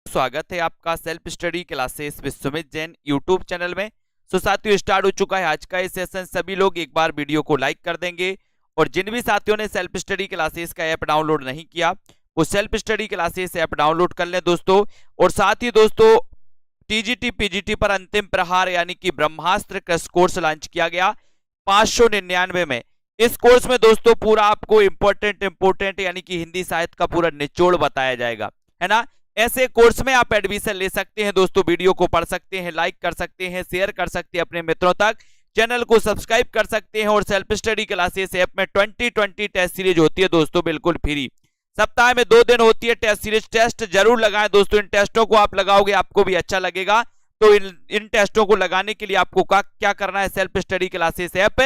स्वागत है आपका self study classes with Sumit Jain YouTube channel में। साथियों, स्टार्ट हो चुका है आज का ये सेशन। सभी लोग एक बार वीडियो को लाइक कर देंगे और जिन भी साथियों ने सेल्फ स्टडी क्लासेस का ऐप डाउनलोड नहीं किया वो self study classes app download कर लें दोस्तों। और साथ ही दोस्तों, टीजीटी पीजीटी पर अंतिम प्रहार यानी कि ब्रह्मास्त्र क्रश कोर्स लॉन्च किया गया 599 में। इस कोर्स में दोस्तों पूरा आपको इंपॉर्टेंट यानी कि हिंदी साहित्य का पूरा निचोड़ बताया जाएगा, है ना। ऐसे कोर्स में आप एडमिशन ले सकते हैं दोस्तों। वीडियो को पढ़ सकते हैं, लाइक कर सकते हैं, शेयर कर सकते हैं अपने मित्रों तक, चैनल को सब्सक्राइब कर सकते हैं। और सेल्फ स्टडी क्लासेस ऐप में 2020 टेस्ट सीरीज होती है दोस्तों, बिल्कुल फ्री। सप्ताह में 2 दिन होती है टेस्ट सीरीज। टेस्ट जरूर लगाएं दोस्तों। इन टेस्टों को आप लगाओगे आपको भी अच्छा लगेगा। तो इन टेस्टों को लगाने के लिए आपको क्या करना है, self study classes app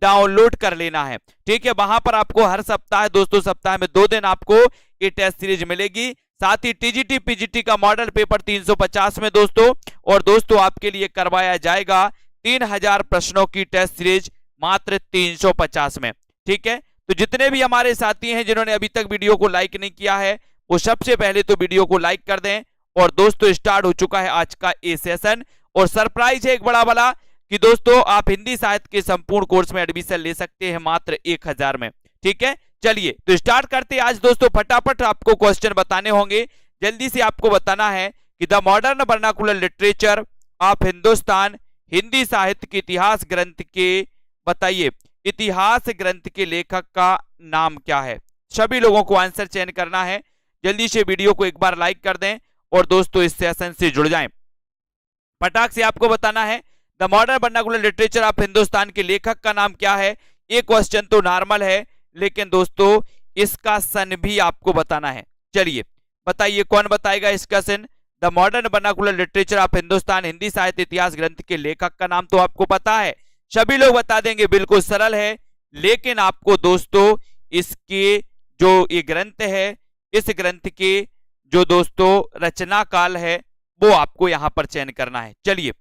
download कर लेना है, ठीक है। वहां पर आपको हर सप्ताह दोस्तों, सप्ताह में 2 दिन आपको ये टेस्ट सीरीज मिलेगी। साथ ही टीजीटी पीजीटी का मॉडल पेपर 350 में दोस्तों। और दोस्तों आपके लिए करवाया जाएगा 3000 प्रश्नों की टेस्ट सीरीज मात्र 350 में, ठीक है। तो जितने भी हमारे साथी हैं जिन्होंने अभी तक वीडियो को लाइक नहीं किया है वो सबसे पहले तो वीडियो को लाइक कर दें। और दोस्तों स्टार्ट हो चुका है आज का ये सेशन। और सरप्राइज है एक बड़ा वाला कि दोस्तों आप हिंदी साहित्य के संपूर्ण कोर्स में एडमिशन ले सकते हैं मात्र 1000 में, ठीक है। चलिए तो स्टार्ट करते हैं आज दोस्तों। फटाफट आपको क्वेश्चन बताने होंगे। जल्दी से आपको बताना है कि the modern vernacular literature of Hindustan Hindi साहित्य के इतिहास ग्रंथ के बताइए इतिहास ग्रंथ के लेखक का नाम क्या है। सभी लोगों को आंसर चयन करना है। जल्दी से वीडियो को एक बार लाइक कर दें और दोस्तों इस सेशन से जुड़ जाएं। फटाक से आपको बताना है the modern vernacular literature of Hindustan के लेखक का नाम क्या है। ये क्वेश्चन तो नॉर्मल है लेकिन दोस्तों इसका सन भी आपको बताना है। चलिए बताइए कौन बताएगा इसका सन। The modern vernacular literature of Hindustan Hindi साहित्य इतिहास ग्रंथ के लेखक का नाम तो आपको पता है, सभी लोग बता देंगे, बिल्कुल सरल है। लेकिन आपको दोस्तों इसके जो ये ग्रंथ है, इस ग्रंथ के जो दोस्तों रचना काल है वो आपको यहां पर चयन करना है। चलिए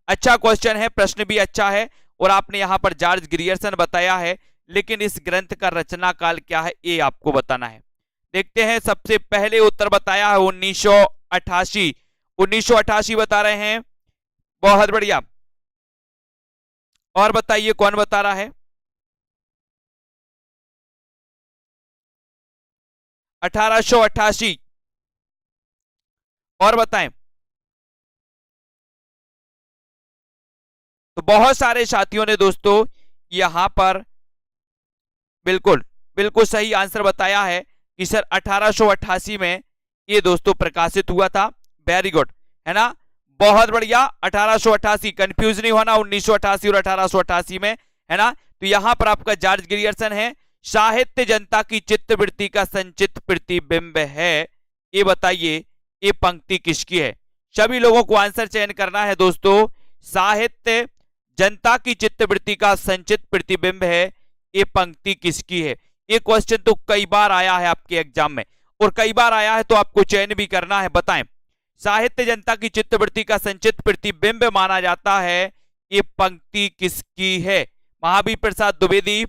अच्छा क्वेश्चन है, प्रश्न भी अच्छा है। और आपने यहां पर जॉर्ज ग्रियर्सन बताया है, लेकिन इस ग्रंथ का रचना काल क्या है ये आपको बताना है। देखते हैं, सबसे पहले उत्तर बताया है 1988। 1988 बता रहे हैं, बहुत बढ़िया। और बताइए कौन बता रहा है। 1888 और बताएं। तो बहुत सारे साथियों ने दोस्तों यहां पर बिल्कुल बिल्कुल सही आंसर बताया है कि सर 1888 में ये दोस्तों प्रकाशित हुआ था। वेरी गुड, है ना, बहुत बढ़िया। 1888, कंफ्यूज नहीं होना 1988 और 1888 में, है ना। तो यहां पर आपका जॉर्ज ग्रियर्सन है। साहित्य जनता की चित्तवृत्ति का संचित प्रतिबिंब है। ये बताइए ये पंक्ति किसकी है। सभी लोगों को आंसर चयन करना है दोस्तों। साहित्य जनता की चित्तवृत्ति का संचित प्रतिबिंब है, ये पंक्ति किसकी है। ये क्वेश्चन तो कई बार आया है आपके एग्जाम में और कई बार आया है तो आपको चयन भी करना है। बताएं, साहित्य जनता की चित्तवृत्ति का संचित प्रतिबिंब माना जाता है, ये पंक्ति किसकी है। महावीर प्रसाद द्विवेदी,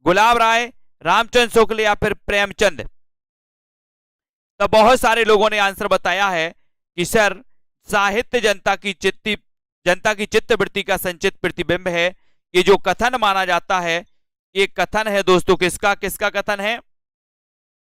गुलाब राय, रामचंद्र शुक्ल या फिर प्रेमचंद। तो बहुत सारे लोगों ने आंसर बताया है कि सर साहित्य जनता की चित्तवृत्ति का संचित प्रतिबिंब है। ये जो कथन माना जाता है ये कथन है दोस्तों किसका कथन है,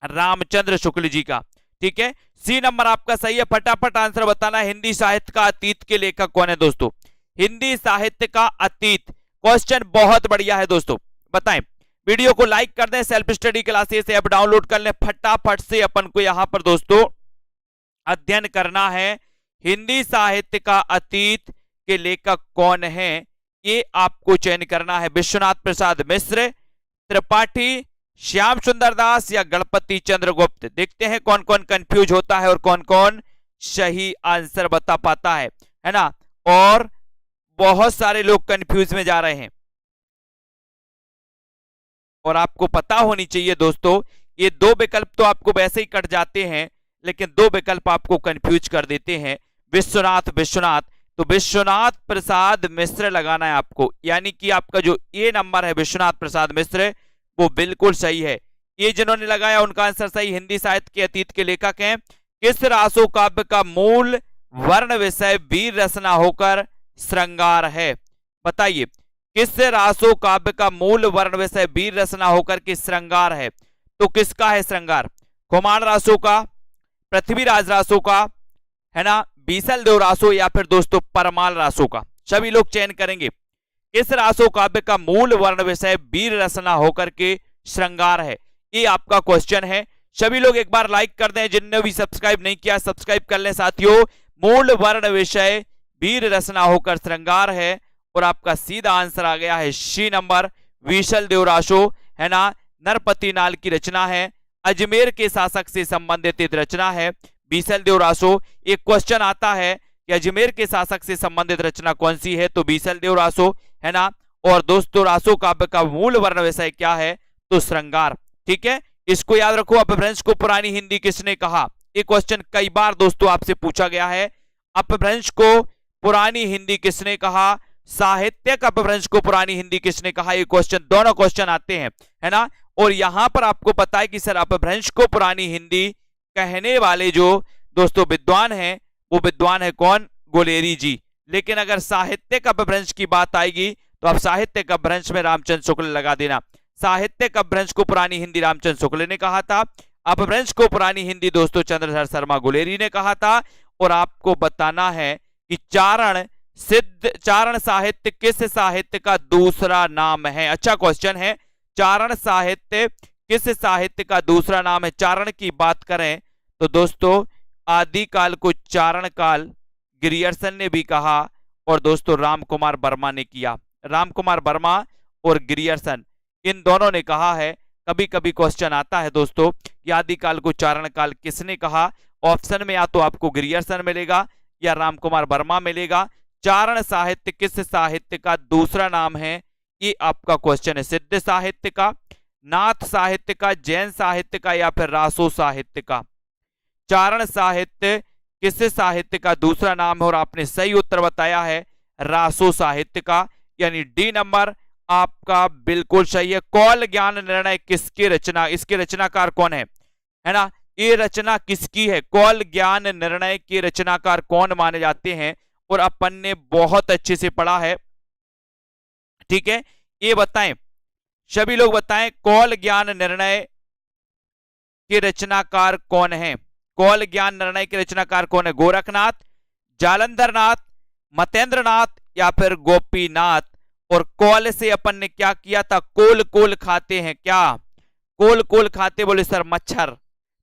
रामचंद्र शुक्ल जी का, ठीक है। सी नंबर आपका सही है। फटाफट आंसर बताना है, हिंदी साहित्य का अतीत के लेखक कौन है दोस्तों। हिंदी साहित्य का अतीत, क्वेश्चन बहुत बढ़िया है दोस्तों। बताएं, वीडियो को लाइक कर दें, self study classes app download कर लें। फटाफट से अपन को यहां पर दोस्तों अध्ययन करना है हिंदी साहित्य का अतीत के लेखक कौन है, ये आपको चयन करना है। विश्वनाथ प्रसाद मिश्र, त्रिपाठी, श्याम सुंदर दास या गणपति चंद्रगुप्त। देखते हैं कौन कौन कंफ्यूज होता है और कौन कौन सही आंसर बता पाता है ना। और बहुत सारे लोग कंफ्यूज में जा रहे हैं और आपको पता होनी चाहिए दोस्तों, ये 2 विकल्प तो आपको वैसे ही कट जाते हैं लेकिन 2 विकल्प आपको कंफ्यूज कर देते हैं। विश्वनाथ, तो विश्वनाथ प्रसाद मिश्र लगाना है आपको, यानी कि आपका जो ए नंबर है विश्वनाथ प्रसाद मिश्र वो बिल्कुल सही है। ये जिन्होंने लगाया उनका आंसर सही, हिंदी साहित्य के अतीत के लेखक हैं किस रासो काव्य का मूल वर्ण विषय वीर रचना होकर श्रृंगार है? बताइए, किस रासो काव्य का मूल वर्ण विषय वीर रचना होकर के श्रृंगार है? तो किसका है श्रृंगार? कुमार रासो का, पृथ्वीराज रासो का, है ना, बीसल देव रासो, या फिर दोस्तों परमाल रासो का? सभी लोग चयन करेंगे। किस रासो काव्य का मूल वर्ण विषय वीर रचना होकर के श्रृंगार है? ये आपका क्वेश्चन है। सभी लोग एक बार लाइक कर दें, जिनने भी सब्सक्राइब नहीं किया सब्सक्राइब कर लें साथियों। मूल वर्ण विषय वीर रचना होकर श्रृंगार है, और आपका सीधा आंसर आ गया है सी नंबर, बीसल देव रासो, है ना, नरपति नाल की रचना है, अजमेर के शासक से संबंधित एक रचना है बीसल देव रासो। एक क्वेश्चन आता है कि अजमेर के शासक से संबंधित रचना कौन सी है? तो बीसल देव रासो, है ना। और दोस्तों रासो काव्य का मूल वर्ण विषय क्या है? तो श्रृंगार। ठीक है, इसको याद रखो। अपभ्रंश को पुरानी हिंदी किसने कहा? ये क्वेश्चन कई बार दोस्तों आपसे पूछा गया है। अपभ्रंश को पुरानी हिंदी किसने कहा? साहित्यिक अपभ्रंश को पुरानी हिंदी किसने कहा? ये क्वेश्चन, दोनों क्वेश्चन आते हैं, है ना। और यहां पर आपको पता है कि सर अपभ्रंश को पुरानी हिंदी कहने वाले जो दोस्तों विद्वान हैं, वो विद्वान है कौन? गुलेरी जी। लेकिन अगर साहित्यिक अपभ्रंश की बात आएगी तो आप साहित्यिक अपभ्रंश में रामचंद्र शुक्ल लगा देना। साहित्यिक अपभ्रंश को पुरानी हिंदी रामचंद्र शुक्ल ने कहा था, अपभ्रंश को पुरानी हिंदी दोस्तों चंद्रधर शर्मा गुलेरी ने कहा था। और आपको बताना है कि चारण साहित्य किस साहित्य का दूसरा नाम है? अच्छा क्वेश्चन है। चारण साहित्य किस साहित्य का दूसरा नाम है? चारण की बात करें तो दोस्तों आदिकाल को चारण काल ग्रियर्सन ने भी कहा, और दोस्तों रामकुमार वर्मा ने किया। रामकुमार वर्मा और ग्रियर्सन इन दोनों ने कहा है। कभी कभी क्वेश्चन आता है दोस्तों कि आदिकाल को चारण काल किसने कहा? ऑप्शन में या तो आपको ग्रियर्सन मिलेगा या रामकुमार वर्मा मिलेगा। चारण साहित्य किस साहित्य का दूसरा नाम है? ये आपका क्वेश्चन है। सिद्ध साहित्य का, नाथ साहित्य का, जैन साहित्य का, या फिर रासो साहित्य का? चारण साहित्य किस साहित्य का दूसरा नाम है? और आपने सही उत्तर बताया है रासो साहित्य का, यानी डी नंबर आपका बिल्कुल सही है। कौल ज्ञान निर्णय किसकी रचना, इसके रचनाकार कौन है ना? ये रचना किसकी है? कौल ज्ञान निर्णय के रचनाकार कौन माने जाते हैं? और अपन ने बहुत अच्छे से पढ़ा है। ठीक है, ये बताएं, सभी लोग बताएं कौल ज्ञान निर्णय के रचनाकार कौन है? कौल ज्ञान निर्णय के रचनाकार कौन है? गोरखनाथ, जालंधरनाथ, मतेंद्रनाथ, या फिर गोपीनाथ? और कौल से अपन ने क्या किया था? कोल कोल खाते हैं। क्या कोल कोल खाते? बोले सर मच्छर।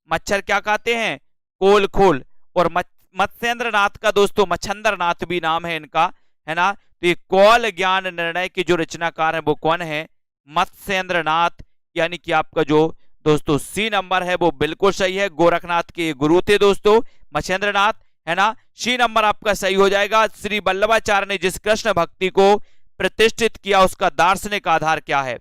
मच्छर क्या खाते हैं? कोल खोल। और मत्स्येंद्रनाथ का दोस्तों मच्छंद्रनाथ भी नाम है इनका, है ना। तो ये कौल ज्ञान निर्णय के जो रचनाकार है वो कौन है? मत्स्येंद्रनाथ, यानी कि आपका जो दोस्तों सी नंबर है वो बिल्कुल सही है। गोरखनाथ के गुरु थे दोस्तों मत्स्येंद्रनाथ, है ना। सी नंबर आपका सही हो जाएगा। श्री वल्लभाचार्य ने जिस कृष्ण भक्ति को प्रतिष्ठित किया उसका दार्शनिक आधार क्या है?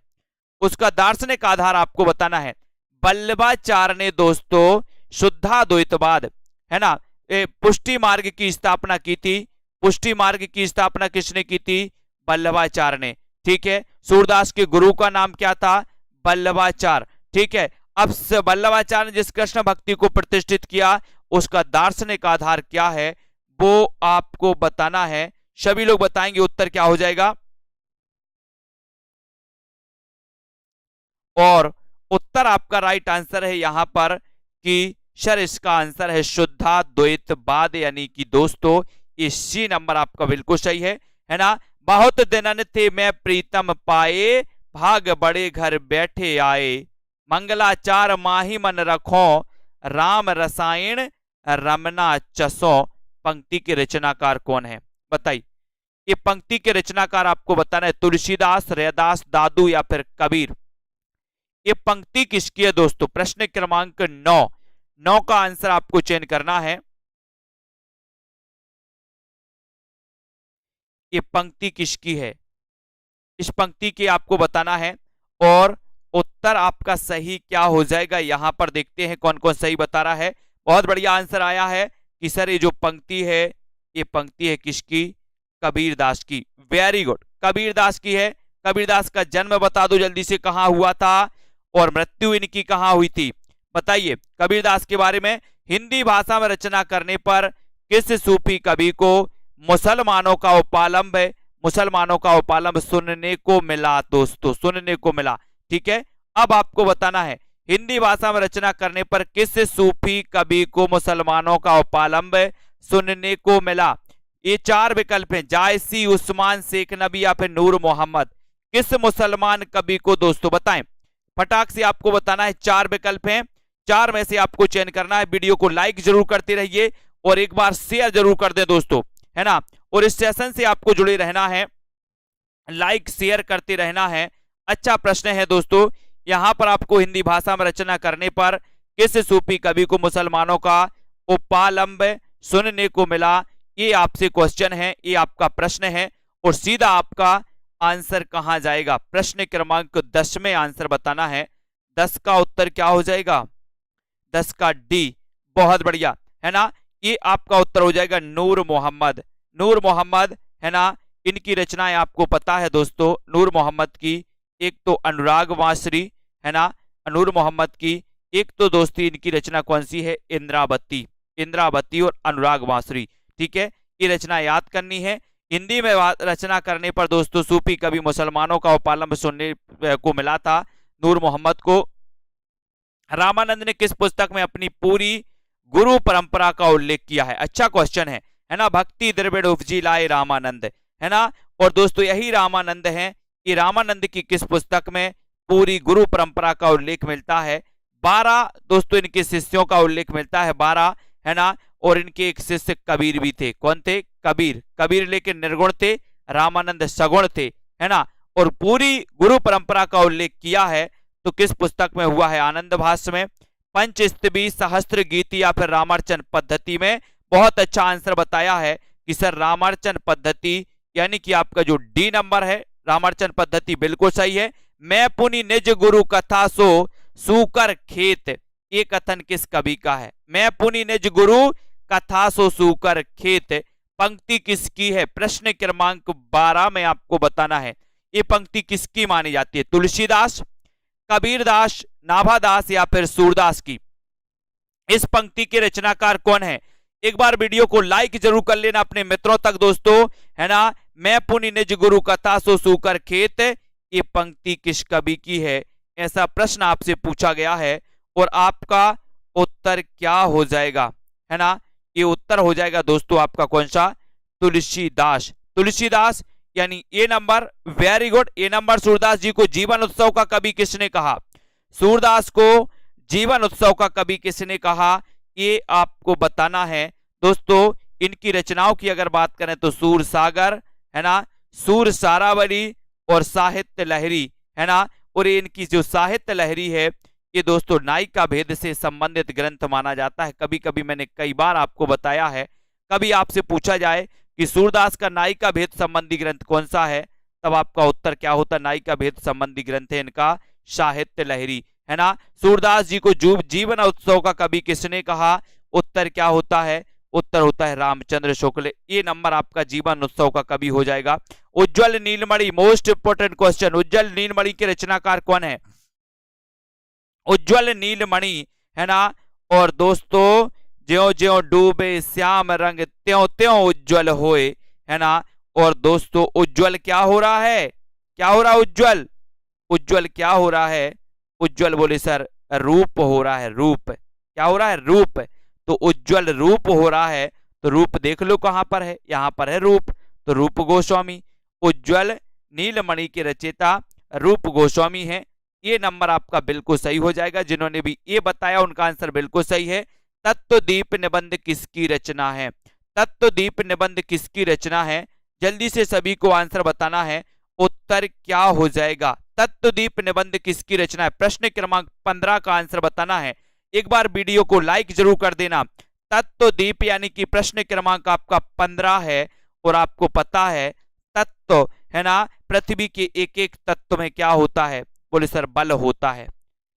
उसका दार्शनिक आधार आपको बताना है। वल्लभाचार्य ने दोस्तों शुद्धाद्वैतवाद, है ना, पुष्टि मार्ग की स्थापना की थी। पुष्टि मार्ग की स्थापना किसने की थी? वल्लभाचार्य ने। ठीक है, सूरदास के गुरु का नाम क्या था? वल्लभाचार्य। ठीक है, अब वल्लभाचार्य ने जिस कृष्ण भक्ति को प्रतिष्ठित किया उसका दार्शनिक आधार क्या है वो आपको बताना है। सभी लोग बताएंगे उत्तर क्या हो जाएगा। और उत्तर आपका राइट आंसर है यहां पर कि सर इसका आंसर है शुद्धाद्वैतवाद, यानी कि दोस्तों इसी नंबर आपका बिल्कुल सही है ना। बहुत दिनन थे मैं प्रीतम पाए, भाग बड़े घर बैठे आए, मंगलाचार माही मन रखो, राम रसायन रमना चसो। पंक्ति के रचनाकार कौन है? बताइए, ये पंक्ति के रचनाकार आपको बताना है। तुलसीदास, रैदास, दादू, या फिर कबीर? ये पंक्ति किसकी है दोस्तों? प्रश्न क्रमांक 9 का आंसर आपको चयन करना है। ये पंक्ति किसकी है? इस पंक्ति की आपको बताना है और उत्तर आपका सही क्या हो जाएगा यहां पर देखते हैं कौन कौन सही बता रहा है। बहुत बढ़िया आंसर आया है कि सर ये जो पंक्ति है ये पंक्ति है किसकी? कबीरदास की। वेरी गुड, कबीरदास की है। कबीरदास का जन्म बता दो जल्दी से, कहां हुआ था और मृत्यु इनकी कहां हुई थी? बताइए कबीरदास के बारे में हिंदी भाषा में रचना करने पर किस सूफी कवि को मुसलमानों का उपालंब सुनने को मिला? दोस्तों सुनने को मिला। ठीक है, अब आपको बताना है हिंदी भाषा में रचना करने पर किस सूफी कवि को मुसलमानों का उपालंब सुनने को मिला? ये चार विकल्प हैं, जायसी, उस्मान, शेख नबी या फिर नूर मोहम्मद। किस मुसलमान कवि को दोस्तों बताएं? फटाक से आपको बताना है, चार विकल्प हैं, चार में से आपको चयन करना है। वीडियो को लाइक जरूर करते रहिए और एक बार शेयर जरूर कर दें दोस्तों, है ना। और इस सेशन से आपको जुड़े रहना है, लाइक शेयर करते रहना है। अच्छा प्रश्न है दोस्तों, यहां पर आपको हिंदी भाषा में रचना करने पर किस सूफी कवि को मुसलमानों का उपालंब सुनने को मिला? ये आपसे क्वेश्चन है, ये आपका प्रश्न है और सीधा आपका आंसर कहां जाएगा? प्रश्न क्रमांक 10 में आंसर बताना है। 10 का उत्तर क्या हो जाएगा? 10 का डी। बहुत बढ़िया, है ना। ये आपका उत्तर हो जाएगा नूर मोहम्मद। नूर मोहम्मद, है ना। इनकी रचनाएं आपको पता है दोस्तों, नूर मोहम्मद की एक तो अनुराग वांसरी, है ना, नूर मोहम्मद की एक तो दोस्ती इनकी रचना कौन सी है? इंद्रावती। इंद्रावती और अनुराग वांसरी। ठीक है, ये रचना याद करनी है। हिंदी में रचना करने पर दोस्तों सूफी कवि मुसलमानों का उपालंब सुनने को मिला था नूर मोहम्मद को। रामानंद ने किस पुस्तक में अपनी पूरी गुरु परंपरा का उल्लेख किया है? अच्छा क्वेश्चन है ना। भक्ति द्रविड़ उपजी लाए रामानंद, है ना। और दोस्तों यही रामानंद है, कि रामानंद की किस पुस्तक में पूरी गुरु परंपरा का उल्लेख मिलता है? 12 दोस्तों इनके शिष्यों का उल्लेख मिलता है, 12, है ना। और इनके एक शिष्य कबीर भी थे। कौन थे? कबीर। कबीर लेकिन निर्गुण थे, रामानंद सगुण थे, है ना। और पूरी गुरु परंपरा का उल्लेख किया है तो किस पुस्तक में हुआ है? आनंद भाष्य में, पंचस्तवी, सहस्त्र गीति या फिर रामार्चन पद्धति में। बहुत अच्छा आंसर बताया है कि सर रामार्चन पद्धति, यानी कि आपका जो डी नंबर है रामार्चन पद्धति बिल्कुल सही है। मैं पुनि निज गुरु कथा सो सूकर खेत, ये कथन किस कवि का है? मैं पुनि निज गुरु कथा सो सूकर खेत, पंक्ति किसकी है? प्रश्न क्रमांक 12 में आपको बताना है ये पंक्ति किसकी मानी जाती है? तुलसीदास, कबीरदास, नाभादास या फिर सूरदास की? इस पंक्ति के रचनाकार कौन है? एक बार वीडियो को लाइक जरूर कर लेना अपने मित्रों तक दोस्तों, है ना। मैं पुनि निज गुरु कथा सो सूकर खेत, ये पंक्ति किस कवि की है? ऐसा प्रश्न आपसे पूछा गया है और आपका उत्तर क्या हो जाएगा, है ना। ये उत्तर हो जाएगा दोस्तों आपका कौन सा? तुलसीदास। तुलसीदास यानी ए नंबर। वेरी गुड, ए नंबर। सूरदास जी को जीवन उत्सव का कवि किसने कहा? सूरदास को जीवन उत्सव का कवि किसने कहा? ये आपको बताना है दोस्तों। इनकी रचनाओं की अगर बात करें तो सूर सागर, है ना, सूर सारावली और साहित्य लहरी, है ना। और इनकी जो साहित्य लहरी है ये दोस्तों नायिका भेद से संबंधित ग्रंथ माना जाता है। कभी कभी मैंने कई बार आपको बताया है, कभी आपसे पूछा जाए कि सूरदास का नायिका भेद संबंधी ग्रंथ कौन सा है, तब आपका उत्तर क्या होता? नायिका भेद संबंधी ग्रंथ है इनका साहित्य लहरी, है ना। सूरदास जी को जीवन उत्सव का कवि किसने कहा? उत्तर क्या होता है? उत्तर होता है रामचंद्र शुक्ल। ये नंबर आपका जीवन उत्सव का कवि हो जाएगा। उज्जवल नीलमणि, मोस्ट इंपोर्टेंट क्वेश्चन, उज्जवल नीलमणि के रचनाकार कौन है? उज्जवल नीलमणि, है ना। और दोस्तों ज्यों ज्यों डूबे श्याम रंग त्यों त्यों उज्जवल होए, है ना। और दोस्तों उज्जवल क्या हो रहा है? क्या हो रहा है उज्जवल? उज्जवल क्या हो रहा है? उज्जवल बोले सर रूप हो रहा है, रूप। क्या हो रहा है? रूप। तो उज्जवल रूप हो रहा है तो रूप देख लो कहां पर है, यहां पर है रूप, तो रूप गोस्वामी। उज्जवल नीलमणि के रचयिता रूप गोस्वामी है। ये नंबर आपका बिल्कुल सही हो जाएगा। जिन्होंने भी ये बताया उनका आंसर बिल्कुल सही है। तत्वदीप निबंध किसकी रचना है? तत्वदीप निबंध किसकी रचना है? जल्दी से सभी को आंसर बताना है, उत्तर क्या हो जाएगा? तत्वदीप निबंध किसकी रचना है? प्रश्न क्रमांक 15 का आंसर बताना है। एक बार वीडियो को लाइक जरूर कर देना। तत्वदीप यानी कि प्रश्न क्रमांक आपका 15 है और आपको पता है तत्व, है ना, पृथ्वी के एक एक तत्व में क्या होता है? बोले सर बल होता है।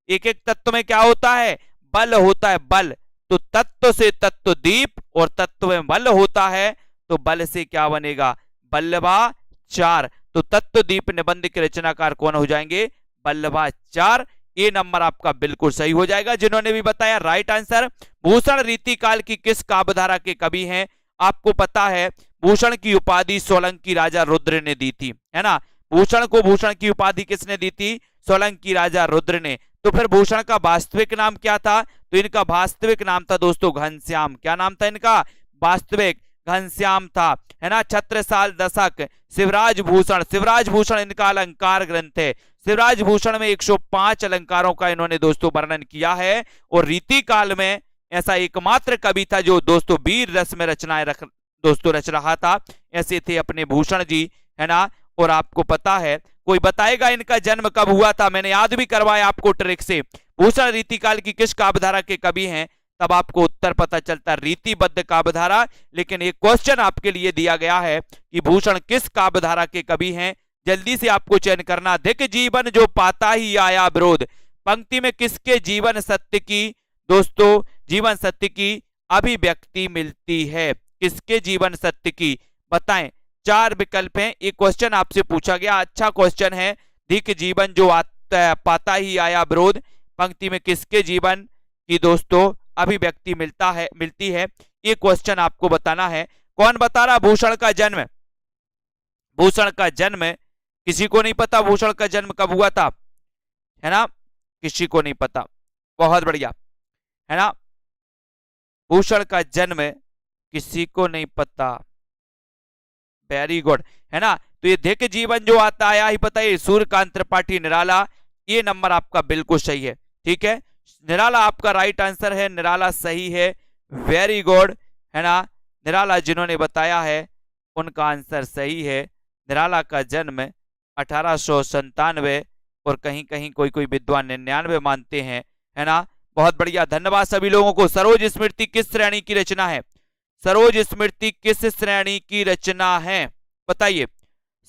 एक एक तत्व में क्या होता है? बल होता है, बल। तो तत्व से तत्वदीप और तत्व में बल होता है तो बल से क्या बनेगा? बल्लभाचार। तो तत्वदीप निबंध के रचनाकार कौन हो जाएंगे? बल्लभाचार। ए नंबर आपका बिल्कुल सही हो जाएगा। जिन्होंने भी बताया राइट आंसर, भूषण रीतिकाल की किस काव्यधारा के कवि हैं? आपको पता है भूषण की उपाधि सोलंकी राजा रुद्र ने दी थी, है ना। भूषण को भूषण की उपाधि किसने दी थी? सोलंकी राजा रुद्र ने। तो फिर भूषण का वास्तविक नाम क्या था? तो इनका वास्तविक नाम था दोस्तों घनश्याम। क्या नाम था इनका? वास्तविक घनश्याम था, है ना। छत्रसाल दशक, शिवराज भूषण, शिवराज भूषण इनका अलंकार ग्रंथ है। शिवराज भूषण में 105 अलंकारों का इन्होंने दोस्तों वर्णन किया है। और रीति काल में ऐसा एकमात्र कवि था जो दोस्तों वीर रस में रचनाएं रच रहा था, ऐसे थे अपने भूषण जी, है ना। और आपको पता है, कोई बताएगा इनका जन्म कब हुआ था? मैंने याद भी करवाया आपको ट्रिक से। भूषण रीतिकाल की किस काव्यधारा के कवि हैं? तब आपको उत्तर पता चलता, रीतिबद्ध काव्यधारा। लेकिन एक क्वेश्चन आपके लिए दिया गया है कि भूषण किस काव्यधारा के कवि हैं? जल्दी से आपको चयन करना। धिक जीवन जो पाता ही आया विरोध, पंक्ति में किसके जीवन सत्य की दोस्तों जीवन सत्य की अभिव्यक्ति मिलती है? किसके जीवन सत्य की? बताएं। 4 विकल्प हैं। एक क्वेश्चन आपसे पूछा गया, अच्छा क्वेश्चन है। धिक जीवन जो पाता ही आया विरोध, पंक्ति में किसके जीवन की दोस्तों अभिव्यक्ति मिलती है? ये क्वेश्चन आपको बताना है। कौन बता रहा भूषण का जन्म? भूषण का जन्म किसी को नहीं पता। भूषण का जन्म कब हुआ था, है ना? किसी को नहीं पता। बहुत बढ़िया, है ना। भूषण का जन्म किसी को नहीं पता। वेरी गुड, है ना। तो ये धिक जीवन जो आता आया ही पता है, सूर्यकांत त्रिपाठी निराला। ये नंबर आपका बिल्कुल सही है, ठीक है। निराला आपका राइट आंसर है, निराला सही है। वेरी गुड, है ना। निराला जिन्होंने बताया है उनका आंसर सही है। निराला का जन्म 1897 और कहीं कहीं कोई कोई विद्वान 99 मानते हैं, है ना। बहुत बढ़िया, धन्यवाद सभी लोगों को। सरोज स्मृति किस श्रेणी की रचना है? सरोज स्मृति किस श्रेणी की रचना है? बताइए,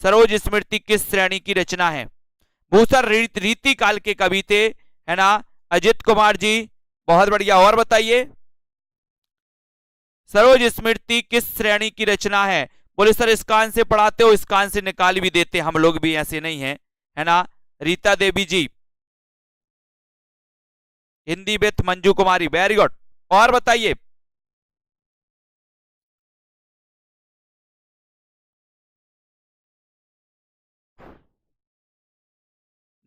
सरोज स्मृति किस श्रेणी की रचना है? भूषण रीति काल के कवि थे, है ना, अजित कुमार जी। बहुत बढ़िया, और बताइए सरोज स्मृति किस श्रेणी की रचना है? बोले सर इस कान से पढ़ाते हो, इस कान से निकाल भी देते, हम लोग भी ऐसे नहीं है, है ना। Rita Devi ji, Hindi with Manju Kumari, very good. और बताइए,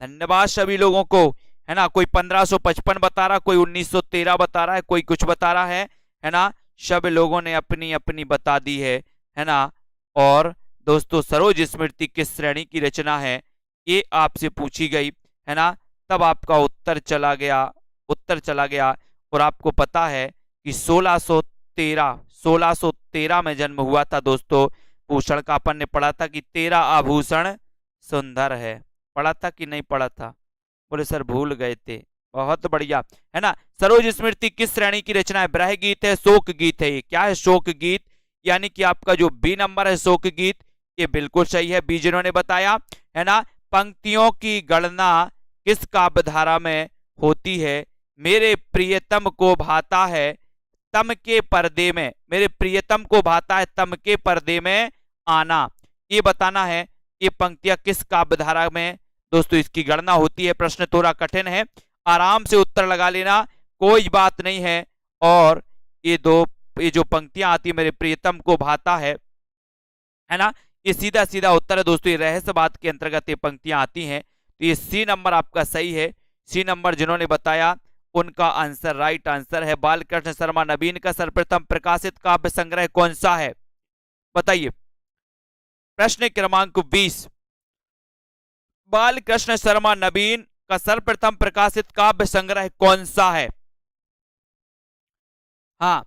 धन्यवाद सभी लोगों को, है ना। कोई 1555 बता रहा, कोई 1913 बता रहा है, कोई कुछ बता रहा है ना। सब लोगों ने अपनी अपनी बता दी है ना। और दोस्तों सरोज स्मृति किस श्रेणी की रचना है ये आपसे पूछी गई, है ना। तब आपका उत्तर चला गया। और आपको पता है कि 1613 में जन्म हुआ था दोस्तों भूषण का। अपन ने पढ़ा था कि 13 आभूषण सुंदर है, पढ़ा था कि नहीं पढ़ा था? बोले सर भूल गए थे। बहुत बढ़िया, है ना। सरोज स्मृति किस श्रेणी की रचना है? ब्रह गीत है, शोक गीत है? ये क्या है? शोक गीत, यानी कि आपका जो बी नंबर है शोक गीत, ये बिल्कुल सही है। बी जिन्होंने बताया, है ना। पंक्तियों की गणना किस काव्यधारा में होती है? मेरे प्रियतम को भाता है तम के पर्दे में, मेरे प्रियतम को भाता है तम के पर्दे में आना, ये बताना है। ये पंक्तियां किस काव्यधारा में दोस्तों इसकी गणना होती है? प्रश्न थोड़ा कठिन है, आराम से उत्तर लगा लेना, कोई बात नहीं है। और ये जो पंक्तियां आती है, मेरे प्रियतम को भाता है ना, ये सीधा सीधा उत्तर है दोस्तों। ये रहस्यवाद के अंतर्गत ये पंक्तियां आती हैं। तो ये सी नंबर आपका सही है। सी नंबर जिन्होंने बताया उनका आंसर राइट आंसर है। बालकृष्ण शर्मा नवीन का सर्वप्रथम प्रकाशित काव्य संग्रह कौन सा है? बताइए। प्रश्न क्रमांक 20, बालकृष्ण शर्मा नवीन का सर्वप्रथम प्रकाशित काव्य संग्रह कौन सा है? हाँ,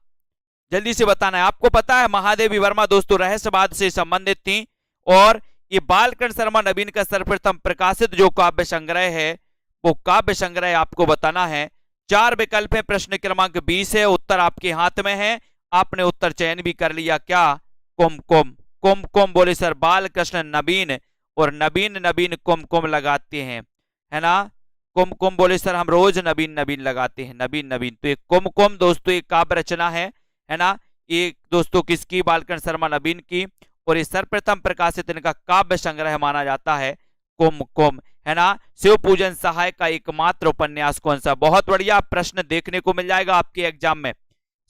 जल्दी से बताना है। आपको पता है महादेवी वर्मा दोस्तों रहस्यवाद से संबंधित थी, और ये बालकृष्ण शर्मा नवीन का सर्वप्रथम प्रकाशित जो काव्य संग्रह है वो काव्य संग्रह आपको बताना है। 4 विकल्प है। प्रश्न क्रमांक 20 है, उत्तर आपके हाथ में है। आपने उत्तर चयन भी कर लिया। क्या? कुमकुम। कुमकुम बोले सर बालकृष्ण नवीन, और नवीन नवीन कुमकुम लगाते हैं, है ना। कुमकुम बोले सर हम रोज नवीन नवीन लगाते हैं, नवीन नवीन। तो ये कुमकुम दोस्तों एक काव्य रचना है ना। ये दोस्तों किसकी? बालकृष्ण शर्मा नवीन की। और ये सर्वप्रथम प्रकाशित इनका काव्य संग्रह माना जाता है कुमकुम। है ना। शिव पूजन सहाय का एकमात्र उपन्यास कौन सा? बहुत बढ़िया प्रश्न देखने को मिल जाएगा आपके एग्जाम में।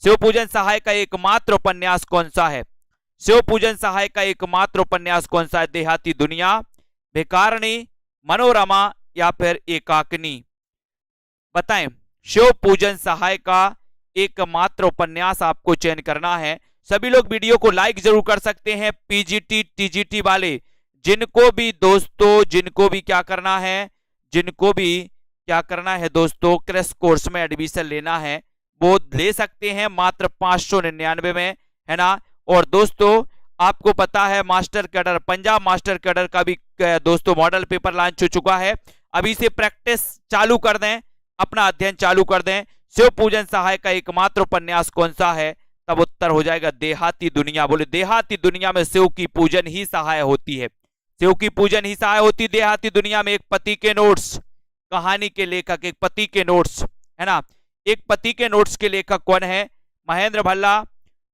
शिव पूजन सहाय का एकमात्र उपन्यास कौन सा है? शिव पूजन सहाय का एकमात्र उपन्यास कौन सा है? देहाती दुनिया, भिखारणी, मनोरमा या फिर एकाकिनी? बताएं। शिव पूजन सहाय का एकमात्र उपन्यास आपको चयन करना है। सभी लोग वीडियो को लाइक जरूर कर सकते हैं। पीजीटी टीजीटी वाले जिनको भी दोस्तों, जिनको भी क्या करना है, जिनको भी क्या करना है दोस्तों, क्रैश कोर्स में एडमिशन लेना है वो ले सकते हैं मात्र 599 में, है ना। और दोस्तों आपको पता है master cadre, Punjab master cadre का भी दोस्तों मॉडल पेपर लॉन्च हो चुका है। अभी से प्रैक्टिस चालू कर दें, अपना अध्ययन चालू कर दें। शिव पूजन सहाय का एकमात्र उपन्यास कौन सा है? तब उत्तर हो जाएगा देहाती दुनिया। बोले देहाती दुनिया में शिव की पूजन ही सहाय होती है, शिव की पूजन ही सहाय होती। देहाती दुनिया में एक पति के नोट्स, कहानी के लेखक एक पति के नोट्स, है ना। एक पति के नोट्स के लेखक कौन है? महेंद्र भल्ला,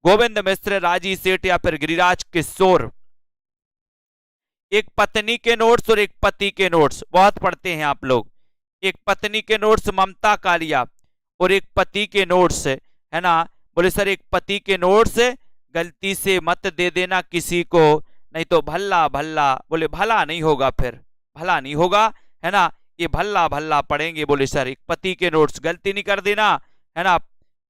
गोविंद मिश्र, राजी सेठ या फिर गिरिराज किशोर? एक पत्नी के नोट्स और एक पति के नोट्स बहुत पढ़ते हैं आप लोग। एक पत्नी के नोट्स ममता कालिया और एक पति के नोट्स, है ना। बोले सर एक पति के नोट्स गलती से मत दे देना किसी को, नहीं तो भल्ला भल्ला। बोले भला नहीं होगा, फिर भला नहीं होगा, है ना। ये भल्ला भल्ला पढ़ेंगे। बोले सर एक पति के नोट्स गलती नहीं कर देना, है ना।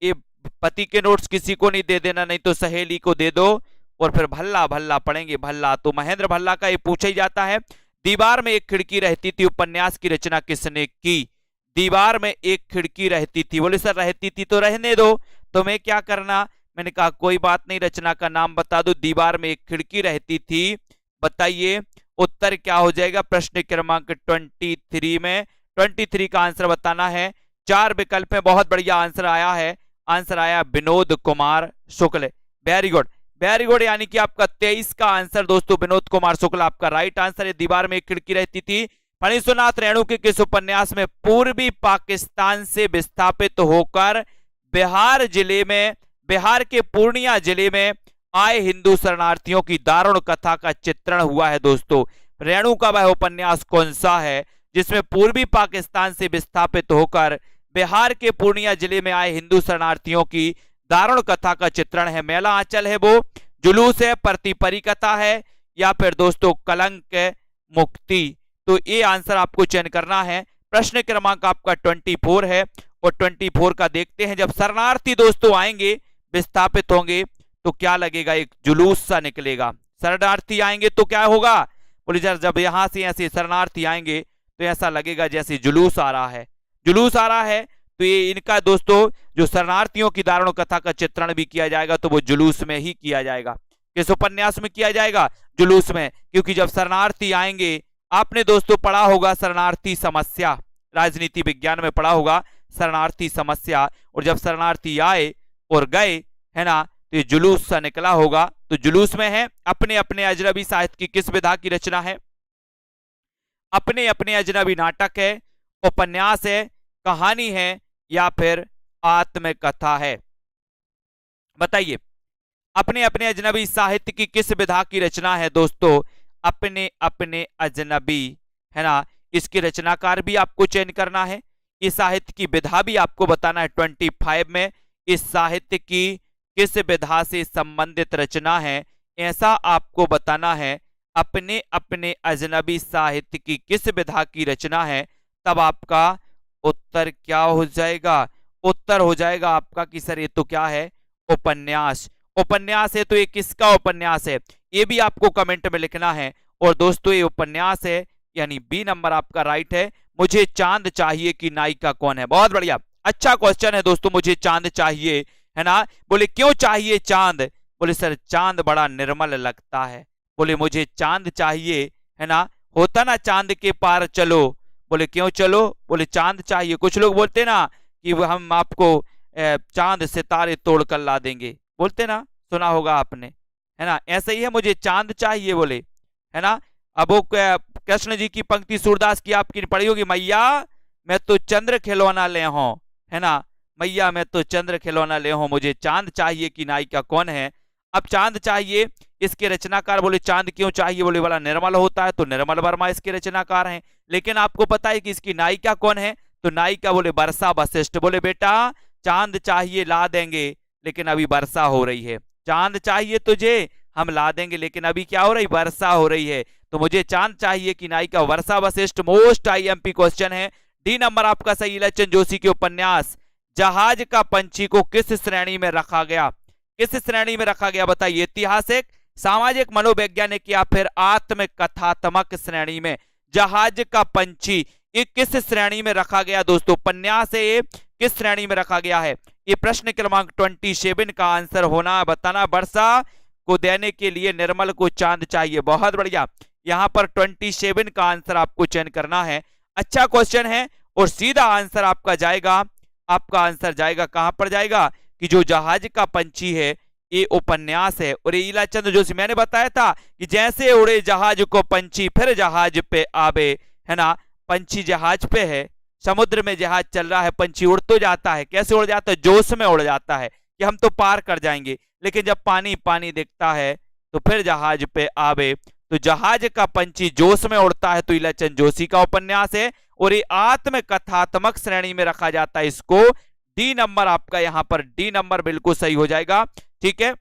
ये पति के नोट्स किसी को नहीं दे देना, नहीं तो सहेली को दे दो, और फिर भल्ला भल्ला पढ़ेंगे भल्ला। तो महेंद्र भल्ला का ये पूछा ही जाता है। दीवार में एक खिड़की रहती थी उपन्यास की रचना किसने की? दीवार में एक खिड़की रहती थी। बोले सर रहती थी तो रहने दो, तुम्हें क्या करना? मैंने कहा कोई बात नहीं, रचना का नाम बता दो। दीवार में एक खिड़की रहती थी, बताइए उत्तर क्या हो जाएगा? प्रश्न क्रमांक 23 में 23 का आंसर बताना है। 4 विकल्प में बहुत बढ़िया आंसर आया है। आंसर आया Vinod Kumar Shukla. Very good, very good. यानी कि आपका 23 का आंसर दोस्तों विनोद कुमार शुक्ल आपका राइट आंसर है। दीवार में एक खिड़की रहती थी फणीश्वरनाथ रेणु के किस उपन्यास में पूर्वी पाकिस्तान से विस्थापित होकर बिहार जिले में, बिहार के पूर्णिया जिले में आए हिंदू शरणार्थियों की दारुण कथा का चित्रण हुआ है? दोस्तों रेणु का वह उपन्यास कौन सा है जिसमें पूर्वी पाकिस्तान से विस्थापित होकर बिहार के पूर्णिया जिले में आए हिंदू शरणार्थियों की दारुण कथा का चित्रण है? मेला आंचल है वो, जुलूस है, प्रतिपरी कथा है, या फिर दोस्तों कलंक मुक्ति? तो ये आंसर आपको चयन करना है। प्रश्न क्रमांक आपका 24 है और 24 का देखते हैं। जब शरणार्थी दोस्तों आएंगे, विस्थापित होंगे, तो क्या लगेगा? एक जुलूस सा निकलेगा। शरणार्थी आएंगे तो क्या होगा? बोले जब यहां से ऐसे शरणार्थी आएंगे तो ऐसा लगेगा जैसे जुलूस आ रहा है, जुलूस आ रहा है। तो ये इनका दोस्तों जो शरणार्थियों की दारुण कथा का चित्रण भी किया जाएगा तो वो जुलूस में ही किया जाएगा। किस उपन्यास में किया जाएगा? जुलूस में। क्योंकि जब शरणार्थी आएंगे, आपने दोस्तों पढ़ा होगा शरणार्थी समस्या, राजनीति विज्ञान में पढ़ा होगा शरणार्थी समस्या। और जब शरणार्थी आए और गए, है ना, तो ये जुलूस सा निकला होगा। तो जुलूस में है। अपने अपने अजनबी साहित्य की किस विधा की रचना है? अपने अपने अजनबी नाटक है, उपन्यास है, कहानी है, या फिर आत्मकथा है? बताइए। अपने अपने अजनबी साहित्य की किस विधा की रचना है दोस्तों? अपने अपने अजनबी, है ना। इसके रचनाकार भी आपको चयन करना है, इस साहित्य की विधा भी आपको बताना है। 25 में इस साहित्य की किस विधा से संबंधित रचना है, ऐसा आपको बताना है। अपने अपने अजनबी साहित्य की किस विधा की रचना है, तब आपका उत्तर क्या हो जाएगा? उत्तर हो जाएगा आपका कि सर ये तो क्या है? उपन्यास। उपन्यास है तो ये किसका उपन्यास है, ये भी आपको कमेंट में लिखना है। और दोस्तों ये उपन्यास है, यानी बी नंबर आपका राइट है। मुझे चांद चाहिए की नायिका कौन है? बहुत बढ़िया, अच्छा क्वेश्चन है दोस्तों। मुझे चांद चाहिए, है ना। बोले क्यों चाहिए चांद? बोले सर चांद बड़ा निर्मल लगता है। बोले मुझे चांद चाहिए, है ना। होता ना चांद के पार चलो। बोले क्यों चलो? बोले चांद चाहिए। कुछ लोग बोलते ना कि हम आपको चांद सितारे तोड़कर ला देंगे, बोलते ना, सुना होगा आपने, है ना। ऐसा ही है, मुझे चांद चाहिए बोले, है ना। अब वो कृष्ण जी की पंक्ति सूरदास की आपकी पढ़ी होगी, मैया मैं तो चंद्र खिलौना ले हूं, है ना। मैया मैं तो चंद्र खिलौना ले हूं, मुझे चांद चाहिए की नायिका कौन है? अब चांद चाहिए, इसके रचनाकार बोले चांद क्यों चाहिए, बोले वाला निर्मल होता है, तो निर्मल वर्मा इसके रचनाकार हैं। लेकिन आपको पता है कि इसकी नायिका कौन है, तो नायिका बोले वर्षा वशिष्ठ। बोले बेटा चांद चाहिए ला देंगे, लेकिन अभी वर्षा हो रही है। चांद चाहिए तुझे, हम ला देंगे, लेकिन अभी क्या हो रही, वर्षा हो रही है, तो मुझे चांद चाहिए कि नायिका वर्षा वशिष्ठ। मोस्ट आईएमपी क्वेश्चन है। डी नंबर आपका सही। इलाचंद जोशी के उपन्यास जहाज का पंछी को किस श्रेणी में रखा गया, किस श्रेणी में रखा गया बताइए, ऐतिहासिक, सामाजिक, मनोवैज्ञानिक या फिर आत्मकथात्मक श्रेणी में। जहाज का पंछी ये किस श्रेणी में रखा गया दोस्तों, उपन्यास है ये, किस श्रेणी में रखा गया है, ये प्रश्न क्रमांक 27 का आंसर होना बताना। वर्षा को देने के लिए निर्मल को चांद चाहिए, बहुत बढ़िया। यहां पर 27 का आंसर आपको चयन करना है। अच्छा क्वेश्चन है और सीधा आंसर आपका जाएगा, आपका आंसर जाएगा कहां पर जाएगा कि जो जहाज का पंछी है ये उपन्यास है। और ये इलाचंद जोशी, मैंने बताया था कि जैसे उड़े जहाज को पंछी फिर जहाज पे आवे, है ना। पंछी जहाज पे है, समुद्र में जहाज चल रहा है, पंछी उड़ तो जाता है, कैसे उड़ जाता है, जोश में उड़ जाता है कि हम तो पार कर जाएंगे, लेकिन जब पानी पानी दिखता है तो फिर जहाज पे आवे, तो जहाज का पंछी जोश में उड़ता है, तो इलाचंद जोशी का उपन्यास है। और ये आत्मकथात्मक श्रेणी में रखा जाता है इसको। डी नंबर आपका यहां पर, डी नंबर बिल्कुल सही हो जाएगा, ठीक है।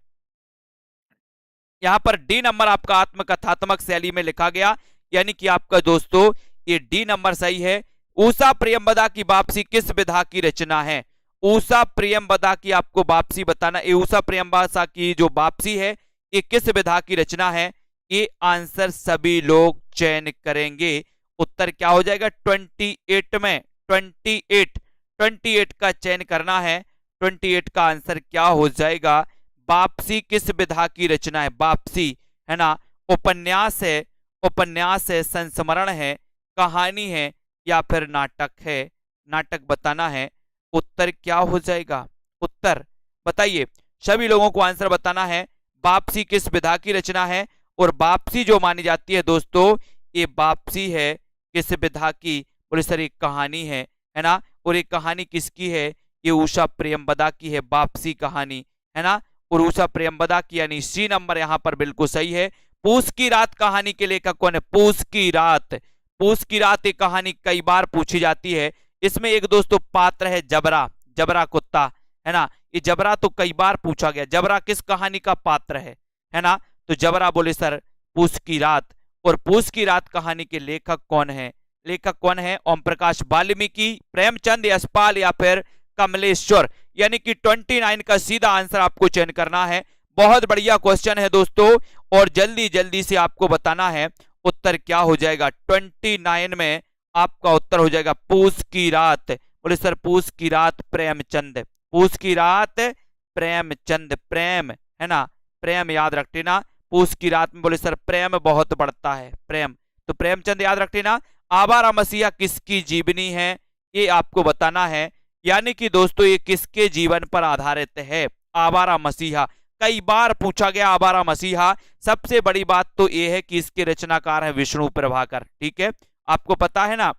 यहां पर डी नंबर आपका आत्मकथात्मक शैली में लिखा गया, यानी कि आपका दोस्तों ये डी नंबर सही है। ऊषा प्रियंवदा की वापसी किस विधा की रचना है, ऊषा प्रियंवदा की आपको वापसी बताना। ये ऊषा प्रियंवदा की जो वापसी है ये किस विधा की रचना है, ये आंसर सभी लोग चयन करेंगे। उत्तर क्या हो जाएगा 28 में, 28 का चयन करना है। 28 का आंसर क्या हो जाएगा, वापसी किस विधा की रचना है, वापसी है ना, उपन्यास है, उपन्यास है, संस्मरण है, कहानी है या फिर नाटक है, नाटक बताना है। उत्तर क्या हो जाएगा, उत्तर बताइए, सभी लोगों को आंसर बताना है। वापसी किस विधा की रचना है, और वापसी जो मानी जाती है दोस्तों ये वापसी है किस विधा की, बोले सर एक कहानी है ना। और एक कहानी किसकी है, ये ऊषा प्रियंवदा की है, वापसी कहानी है ना, और ऊषा प्रियंवदा की, यानी सी नंबर यहां पर बिल्कुल सही है। पूस की रात कहानी के लेखक कौन है, पूस की रात, पूस की रात एक कहानी कई बार पूछी जाती है। इसमें एक दोस्तों पात्र है जबरा, जबरा कुत्ता है ना, ये जबरा तो कई बार पूछा गया, जबरा किस कहानी का पात्र है ना, तो जबरा बोले सर पूस की रात। और पूस की रात कहानी के लेखक कौन है, लेखक कौन है, ओम प्रकाश वाल्मीकि, प्रेमचंद, यशपाल या फिर कमलेश्वर, यानी कि 29 का सीधा आंसर आपको चयन करना है। बहुत बढ़िया क्वेश्चन है दोस्तों, और जल्दी जल्दी से आपको बताना है उत्तर क्या हो जाएगा। 29 में आपका उत्तर हो जाएगा पूस की रात, बोले सर पूस की रात प्रेमचंद, पूस की रात प्रेमचंद, प्रेम है ना, प्रेम याद रखते ना, पूस की रात में बोले सर प्रेम बहुत बढ़ता है, प्रेम, तो प्रेमचंद याद रखते ना। आवारा मसीहा किसकी जीवनी है, ये आपको बताना है, यानी कि दोस्तों ये किसके जीवन पर आधारित है, आवारा मसीहा, कई बार पूछा गया आवारा मसीहा। सबसे बड़ी बात तो ये है कि इसके रचनाकार है विष्णु प्रभाकर, ठीक है, आपको पता है ना,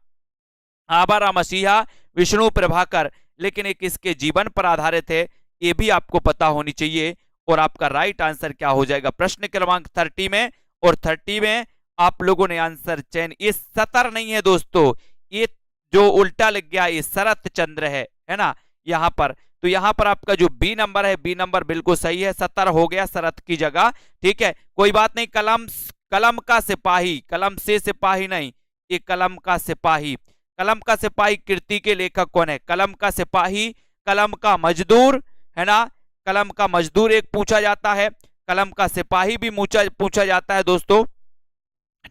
आवारा मसीहा विष्णु प्रभाकर, लेकिन एक इसके जीवन पर आधारित है, ये भी आपको पता होनी चाहिए। और आपका राइट आंसर क्या हो जाएगा प्रश्न क्रमांक 30 में, और 30 में आप लोगों ने आंसर चयन, ये सतर नहीं है दोस्तों, ये जो उल्टा लग गया ये शरत चंद्र है ना यहां पर। तो यहां पर आपका जो बी नंबर है, बी नंबर बिल्कुल सही है, 70 हो गया शरत की जगह, ठीक है, कोई बात नहीं। कलम, कलम का सिपाही, कलम से सिपाही नहीं, ये कलम का सिपाही, कलम का सिपाही कृति के लेखक कौन है, कलम का सिपाही, कलम का मजदूर है ना, कलम का मजदूर एक पूछा जाता है, कलम का सिपाही भी पूछा जाता है दोस्तों,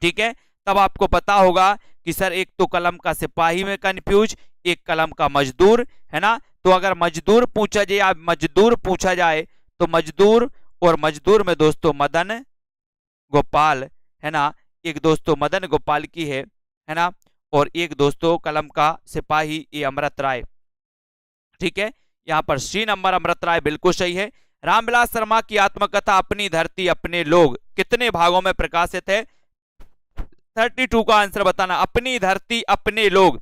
ठीक है। तब आपको पता होगा कि सर एक तो कलम का सिपाही में कंफ्यूज, एक कलम का मजदूर है ना। तो अगर मजदूर पूछा जाए, मजदूर पूछा जाए तो मजदूर, और मजदूर में दोस्तों मदन गोपाल है ना, एक दोस्तों मदन गोपाल की है ना, और एक दोस्तों कलम का सिपाही ये अमृत राय, ठीक है। यहां पर सी नंबर अमृत राय बिल्कुल सही है। रामविलास शर्मा की आत्मकथा अपनी धरती अपने लोग कितने भागों में प्रकाशित है, 32 का आंसर बताना। अपनी धरती अपने लोग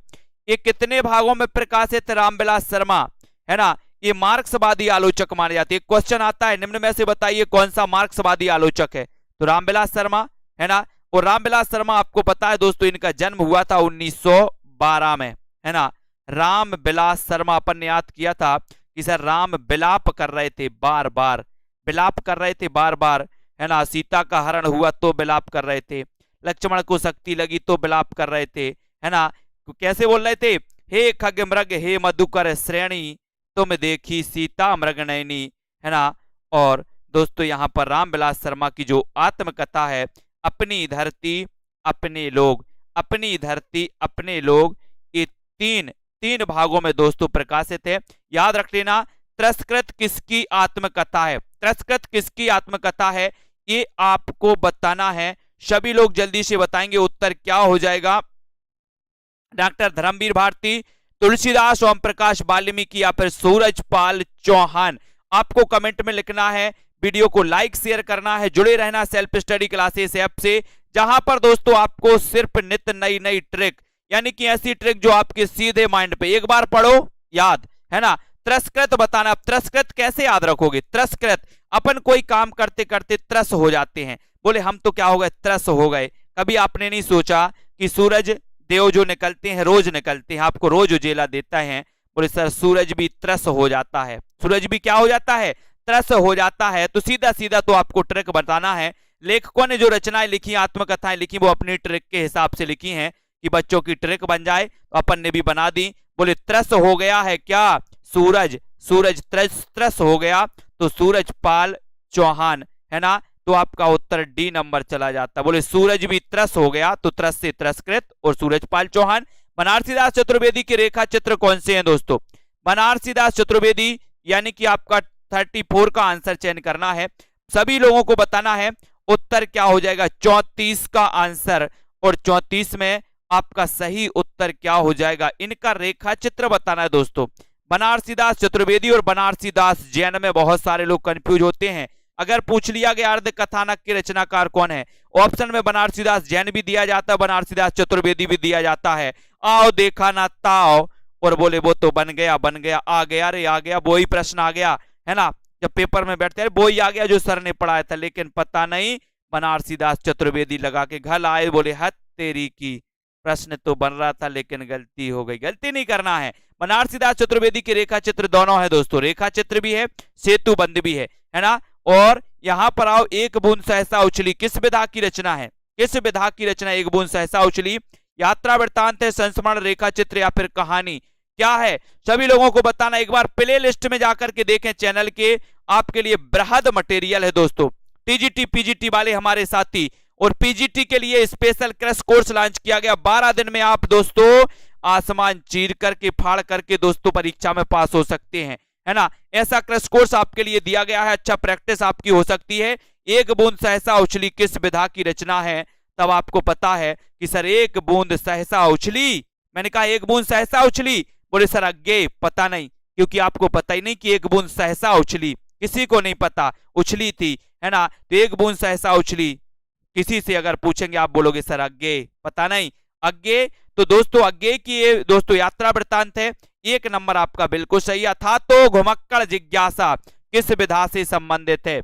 ये कितने भागों में प्रकाशित, रामविलास शर्मा है ना, ये मार्क्सवादी आलोचक माने जाते हैं। क्वेश्चन आता है निम्न में से बताइए कौन सा मार्क्सवादी आलोचक है, तो रामविलास शर्मा है ना। और रामविलास शर्मा आपको पता है दोस्तों इनका जन्म हुआ था 1912 में, है ना। रामविलास शर्मा अपन ने याद किया था कि सर राम विलाप कर रहे थे, बार बार विलाप कर रहे थे, बार बार, है ना। सीता का हरण हुआ तो विलाप कर रहे थे, लक्ष्मण को शक्ति लगी तो विलाप कर रहे थे, है ना। कैसे बोल रहे थे, हे खग मृग हे मधुकर श्रेणी, तुम देखी सीता मृग नयनी, है ना। और दोस्तों यहाँ पर रामविलास शर्मा की जो आत्मकथा है, अपनी धरती अपने लोग, अपनी धरती अपने लोग, ये तीन भागों में दोस्तों प्रकाशित है। याद रख लेना, तिरस्कृत किसकी आत्मकथा है, तिरस्कृत किसकी आत्मकथा है, ये आपको बताना है। सभी लोग जल्दी से बताएंगे उत्तर क्या हो जाएगा। डॉक्टर धर्मवीर भारती, तुलसीदास, ओम प्रकाश वाल्मीकि या फिर सूरजपाल चौहान। आपको कमेंट में लिखना है, वीडियो को लाइक शेयर करना है, जुड़े रहना सेल्फ स्टडी क्लासेस ऐप से, जहां पर दोस्तों आपको सिर्फ नित्य नई नई ट्रिक, यानी कि ऐसी ट्रिक जो आपके सीधे माइंड पे एक बार पढ़ो याद, है ना। तिरस्कृत बताना, तिरस्कृत कैसे याद रखोगे, तिरस्कृत अपन कोई काम करते करते त्रस हो जाते हैं, बोले हम तो क्या हो गए, त्रस हो गए। कभी आपने नहीं सोचा कि सूरज देव जो निकलते हैं रोज निकलते हैं, आपको रोज उजेला देता है, बोले सर सूरज भी त्रस हो जाता है, सूरज भी क्या हो जाता है, त्रस हो जाता है। तो सीधा सीधा तो आपको ट्रिक बताना है। लेखकों ने जो रचनाएं लिखी, आत्मकथाएं लिखी, वो अपनी ट्रिक के हिसाब से लिखी हैं कि बच्चों की ट्रिक बन जाए, तो अपन ने भी बना दी। बोले त्रस हो गया है क्या, सूरज, सूरज त्रस हो गया, तो सूरजपाल चौहान, है ना। तो आपका उत्तर डी नंबर चला जाता। बोले सूरज भी त्रस हो गया, तो त्रस से तिरस्कृत और सूरजपाल चौहान। बनारसीदास चतुर्वेदी के रेखा चित्र कौन से हैं दोस्तों, बनारसीदास चतुर्वेदी, यानी कि आपका 34 का आंसर चयन करना है। सभी लोगों को बताना है उत्तर क्या हो जाएगा, 34 का आंसर, और 34 में आपका सही उत्तर क्या हो जाएगा, इनका रेखा चित्र बताना है दोस्तों। बनारसीदास चतुर्वेदी और बनारसीदास जैन में बहुत सारे लोग कंफ्यूज होते हैं। अगर पूछ लिया गया अर्ध कथानक के रचनाकार कौन है, ऑप्शन में बनारसीदास जैन भी दिया जाता है, बनारसीदास चतुर्वेदी भी दिया जाता है। आओ देखा ना ताओ, और बोले वो तो बन गया आ गया, रे आ गया, वो ही प्रश्न आ गया, है ना। जब पेपर में बैठते हैं वो ही आ गया जो सर ने पढ़ाया था, लेकिन पता नहीं बनारसीदास चतुर्वेदी लगा के घर आए, बोले हद तेरी की, प्रश्न तो बन रहा था लेकिन गलती हो गई। गलती नहीं करना है। बनारसीदास चतुर्वेदी के रेखा चित्र दोनों है दोस्तों, रेखा चित्र भी है, सेतु बंद भी है ना। और यहां पर आओ, एक बूंद सहसा उछली, किस विधा की रचना है, किस विधा की रचना, एक बूंद सहसा उछली, यात्रा वृत्तांत है, संस्मरण, रेखा चित्र या फिर कहानी, क्या है सभी लोगों को बताना। एक बार प्ले लिस्ट में जाकर के देखें, चैनल के आपके लिए बृहद मटेरियल है दोस्तों। टीजीटी पीजीटी वाले हमारे साथी, और पीजीटी के लिए स्पेशल क्रैश कोर्स लॉन्च किया गया। 12 दिन में आप दोस्तों आसमान चीर करके फाड़ करके दोस्तों परीक्षा में पास हो सकते हैं, है ना। ऐसा क्रैश कोर्स आपके लिए दिया गया है, अच्छा प्रैक्टिस आपकी हो सकती है। एक बूंद सहसा उछली किस विधा की रचना है, तब आपको पता है कि सर एक बूंद सहसा उछली, मैंने कहा एक बूंद सहसा उछली, बोले सर आगे पता नहीं, क्योंकि आपको पता ही नहीं कि एक बूंद सहसा उछली, किसी को नहीं पता, उछली थी, है ना। तो एक बूंद सहसा उछली, किसी से अगर पूछेंगे आप बोलोगे सर आगे पता नहीं, आगे, तो दोस्तों आगे की ये दोस्तों यात्रा वृत्तांत है, एक नंबर आपका बिल्कुल सही है। था तो घुमक्कड़ जिज्ञासा किस विधा से संबंधित है,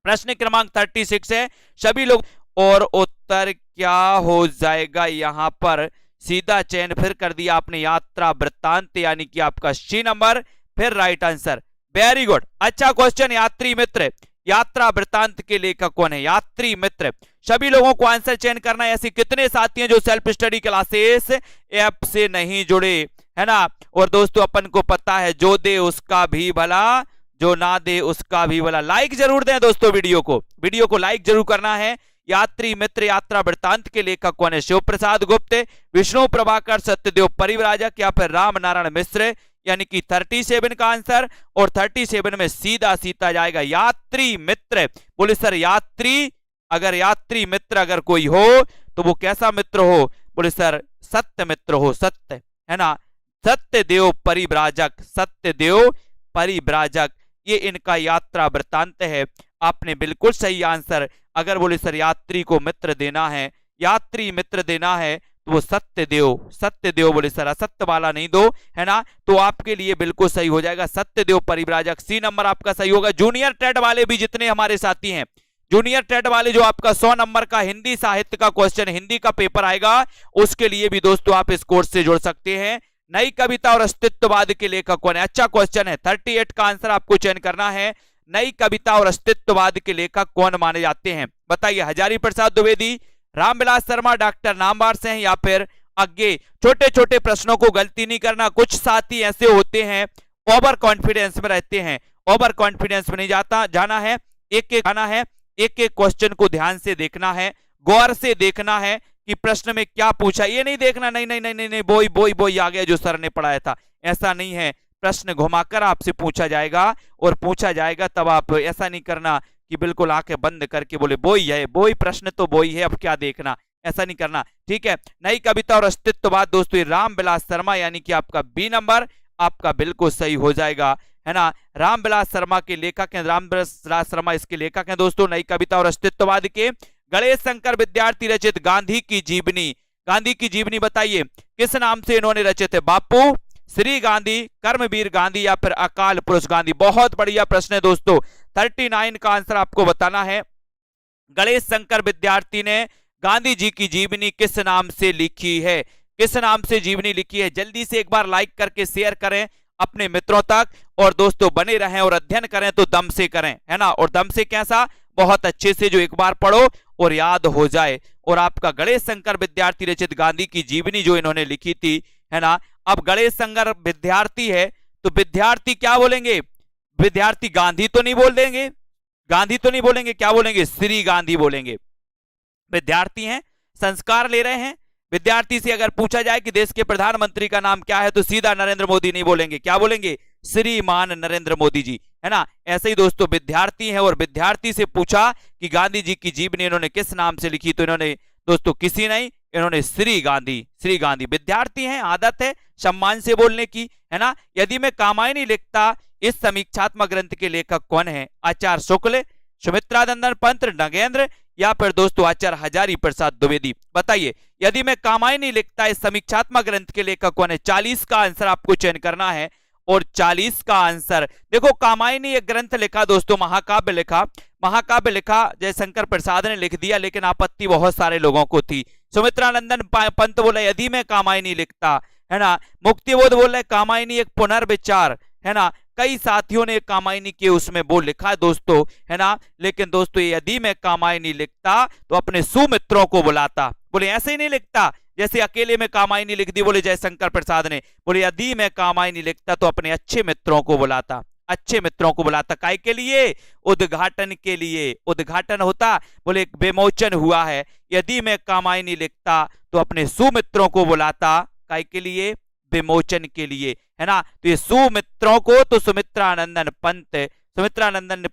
प्रश्न क्रमांक 36 है सभी लोग, और उत्तर क्या हो जाएगा, यहां पर सीधा चयन फिर कर दिया आपने, यात्रा वृत्तांत, यानी कि आपका सी नंबर फिर राइट आंसर, वेरी गुड, अच्छा क्वेश्चन। यात्री मित्र, यात्रा वृत्तांत के लेखक कौन है, यात्री मित्र। सभी लोगों को आंसर चयन करना है। ऐसे कितने साथी हैं जो सेल्फ स्टडी क्लासेस ऐप से नहीं जुड़े, है ना। और दोस्तों अपन को पता है, जो दे उसका भी भला, जो ना दे उसका भी भला। लाइक जरूर दें दोस्तों, वीडियो को लाइक जरूर करना है। यात्री मित्र यात्रा वृत्तांत के लेखक कौन है, शिव प्रसाद गुप्त, विष्णु प्रभाकर, सत्यदेव परिव्राजक या फिर राम नारायण मिश्र, यानी कि 37 का आंसर, और 37 में सीधा सीधा जाएगा यात्री मित्र। बोले सर यात्री, अगर यात्री मित्र अगर कोई हो तो वो कैसा मित्र हो, बोले सर सत्य मित्र हो, सत्य, है ना। सत्यदेव परिव्राजक, सत्यदेव परिव्राजक, ये इनका यात्रा वृत्तांत है। आपने बिल्कुल सही आंसर, अगर बोले सर यात्री को मित्र देना है, यात्री मित्र देना है, तो वो सत्यदेव बोले सर असत्य वाला नहीं दो, है ना, तो आपके लिए बिल्कुल सही हो जाएगा सत्यदेव परिव्राजक, सी नंबर आपका सही होगा। जूनियर टेट वाले भी जितने हमारे साथी हैं, जूनियर टेट वाले जो आपका 100 नंबर का हिंदी साहित्य का क्वेश्चन, हिंदी का पेपर आएगा, उसके लिए भी दोस्तों आप इस कोर्स से जुड़ सकते हैं। नई कविता और अस्तित्ववाद के लेखक कौन है? अच्छा क्वेश्चन है, 38 का आंसर आपको चयन करना है। नई कविता और अस्तित्ववाद के लेखक कौन माने जाते हैं? बताइए, हजारी प्रसाद द्विवेदी, रामविलास शर्मा, डॉक्टर नामवर सिंह या फिर आगे। छोटे छोटे प्रश्नों को गलती नहीं करना, कुछ साथी ऐसे होते हैं ओवर कॉन्फिडेंस में रहते हैं, ओवर कॉन्फिडेंस में नहीं जाना है, एक एक क्वेश्चन को ध्यान से देखना है, गौर से देखना है कि प्रश्न में क्या पूछा, ये नहीं देखना नहीं नहीं नहीं नहीं, नहीं बोई आ गया जो सर ने पढ़ाया था, ऐसा नहीं है। प्रश्न घुमाकर आपसे पूछा जाएगा और पूछा जाएगा तब आप ऐसा नहीं करना कि बिल्कुल आंखें बंद करके बोले बोई है, बोई प्रश्न तो बोई है, अब क्या देखना, ऐसा नहीं करना, ठीक है। नई कविता और अस्तित्ववाद दोस्तों रामविलास शर्मा, यानी कि आपका बी नंबर आपका बिल्कुल सही हो जाएगा, है ना। रामविलास शर्मा के लेखक हैं, रामविलास शर्मा इसके लेखक हैं दोस्तों, नई कविता और अस्तित्ववाद के। गणेश शंकर विद्यार्थी रचित गांधी की जीवनी बताइए किस नाम से इन्होंने रचित है? बापू, श्री गांधी, कर्मवीर गांधी या फिर अकाल पुरुष गांधी? बहुत बढ़िया प्रश्न है दोस्तों, 39 का आंसर आपको बताना है। गणेश शंकर विद्यार्थी ने गांधी जी की जीवनी किस नाम से लिखी है? किस नाम से जीवनी लिखी है? जल्दी से एक बार लाइक करके शेयर करें अपने मित्रों तक, और दोस्तों बने रहें और अध्ययन करें तो दम से करें, है ना। और दम से कैसा? बहुत अच्छे से, जो एक बार पढ़ो और याद हो जाए। और आपका गणेश शंकर विद्यार्थी रचित गांधी की जीवनी जो इन्होंने लिखी थी, है ना। अब गणेश शंकर विद्यार्थी है तो विद्यार्थी क्या बोलेंगे? विद्यार्थी गांधी तो नहीं बोल देंगे, गांधी तो नहीं बोलेंगे, क्या बोलेंगे? श्री गांधी बोलेंगे। विद्यार्थी हैं, संस्कार ले रहे हैं, विद्यार्थी से अगर पूछा जाए कि देश के प्रधानमंत्री का नाम क्या है तो सीधा नरेंद्र मोदी नहीं बोलेंगे, क्या बोलेंगे? श्रीमान नरेंद्र मोदी जी, है ना। ऐसे ही दोस्तों विद्यार्थी हैं और विद्यार्थी से पूछा कि गांधी जी की जीवनी इन्होंने किस नाम से लिखी, तो इन्होंने दोस्तों किसी नहीं, इन्होंने श्री गांधी। विद्यार्थी हैं, आदत है सम्मान से बोलने की, है ना। यदि मैं कामायनी लिखता, इस समीक्षात्मक ग्रंथ के लेखक कौन है? आचार्य शुक्ल, सुमित्रानंदन पंत, नगेंद्र या फिर दोस्तों आचार्य हजारी प्रसाद द्विवेदी? बताइए, यदि मैं कामायनी लिखता, इस समीक्षात्मक ग्रंथ के लेखक कौन है? 40 का आंसर आपको चयन करना है। और 40 का आंसर देखो, कामायनी एक ग्रंथ लिखा दोस्तों, महाकाव्य लिखा जयशंकर प्रसाद ने लिख दिया, लेकिन आपत्ति बहुत सारे लोगों को थी। सुमित्रानंदन पंत बोले यदि मैं कामायनी लिखता, है ना। मुक्तिबोध बोल रहे कामायनी एक पुनर्विचार, है ना। कई साथियों ने कामायनी के उसमें वो लिखा दोस्तों, है ना। लेकिन दोस्तों यदि मैं कामायनी लिखता तो अपने सुमित्रों को बुलाता, बोले ऐसे ही नहीं लिखता जैसे अकेले में कामायनी लिख दी, बोले जयशंकर प्रसाद ने, बोले यदि मैं कामायनी लिखता तो अपने अच्छे मित्रों को बुलाता, काय के लिए? उद्घाटन के लिए। उद्घाटन होता, बोले विमोचन हुआ है, यदि मैं कामायनी लिखता तो अपने सुमित्रों को बुलाता, काय के लिए? विमोचन के लिए, है ना। तो ये सुमित्रों को तो सुमित्रानंदन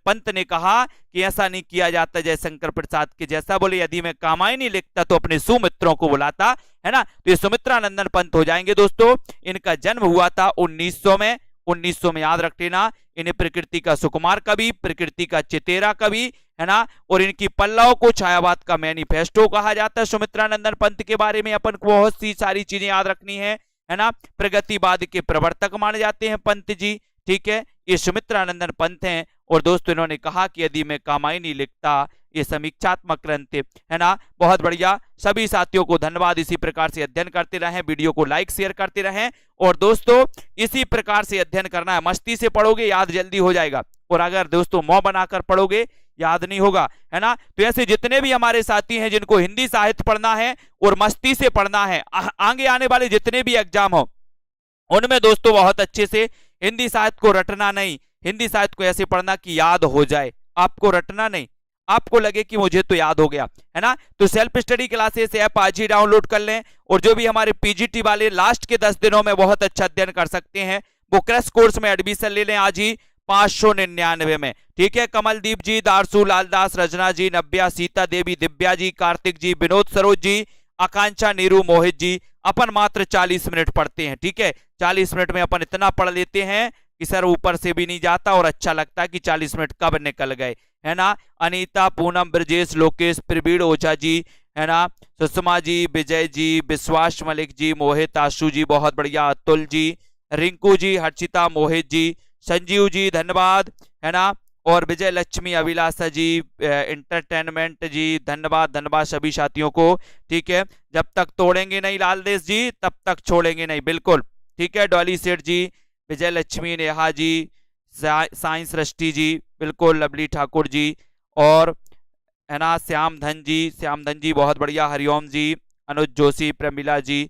पंत ने कहा कि ऐसा नहीं किया जाता जयशंकर प्रसाद के जैसा, बोले यदि मैं कामायनी लिखता तो अपने सुमित्रों को बुलाता, है ना। तो ये सुमित्रानंदन पंत हो जाएंगे दोस्तों। इनका जन्म हुआ था 1900 में याद रख लेना। इन्हें प्रकृति का सुकुमार कवि, प्रकृति का चितेरा कवि, है ना। और इनकी पल्लव को छायावाद का मैनिफेस्टो कहा जाता है। सुमित्रानंदन पंत के बारे में अपन को बहुत सी सारी चीजें याद रखनी है ना। प्रगतिवाद के प्रवर्तक माने जाते हैं पंत जी, ठीक है। ये सुमित्रानंदन पंत हैं। और दोस्तों इन्होंने कहा कि यदि मैं कामायनी लिखता, ये समीक्षात्मक ग्रंथ है ना। बहुत बढ़िया, सभी साथियों को धन्यवाद। इसी प्रकार से अध्ययन करते रहें, वीडियो को लाइक शेयर करते रहें। और दोस्तों इसी प्रकार से अध्ययन करना है, मस्ती से पढ़ोगे याद जल्दी हो जाएगा, और अगर दोस्तों मुंह बनाकर पढ़ोगे याद नहीं होगा, है ना। तो ऐसे जितने भी हमारे साथी हैं जिनको हिंदी साहित्य पढ़ना है और मस्ती से पढ़ना है, आगे आने वाले जितने भी एग्जाम हो उनमें दोस्तों बहुत अच्छे से हिंदी साहित्य को रटना नहीं, हिंदी साहित्य को ऐसे पढ़ना कि याद हो जाए, आपको रटना नहीं, आपको लगे कि मुझे तो याद हो गया, है ना। तो सेल्फ स्टडी क्लासेस ऐप आज ही डाउनलोड कर लें। और जो भी हमारे पीजीटी वाले लास्ट के 10 दिनों में बहुत अच्छा अध्ययन कर सकते हैं, वो क्रैश कोर्स में एडमिशन ले लें आज ही 599 में, ठीक है। कमलदीप जी, दारसू लालदास, रजना जी, नव्या, सीता देवी, दिव्या जी, कार्तिक जी, विनोद सरोज जी, आकांक्षा, नीरू, मोहित जी। अपन मात्र 40 मिनट पढ़ते हैं, ठीक है। 40 मिनट में अपन इतना पढ़ लेते हैं कि सर ऊपर से भी नहीं जाता और अच्छा लगता है कि 40 मिनट कब निकल गए, है ना। अनीता, पूनम, ब्रजेश, लोकेश, प्रवीण ओझा जी, है ना, सुषमा जी, विजय जी, विश्वास मलिक जी, मोहित आशु जी, बहुत बढ़िया, अतुल जी, रिंकू जी, हर्षिता, मोहित जी, संजीव जी, धन्यवाद, है ना, और विजय लक्ष्मी, अभिलाषा जी, इंटरटेनमेंट जी, धन्यवाद, धन्यवाद सभी साथियों को। ठीक है, जब तक तोड़ेंगे नहीं लाल देश जी तब तक छोड़ेंगे नहीं, बिल्कुल। ठीक है, डॉली सेठ जी, विजय लक्ष्मी, नेहा जी, साइंस रष्टि जी, बिल्कुल, लवली ठाकुर जी, और है ना, श्याम धन जी, श्याम धन जी, बहुत बढ़िया, हरिओम जी, अनुज जोशी, प्रमिला जी,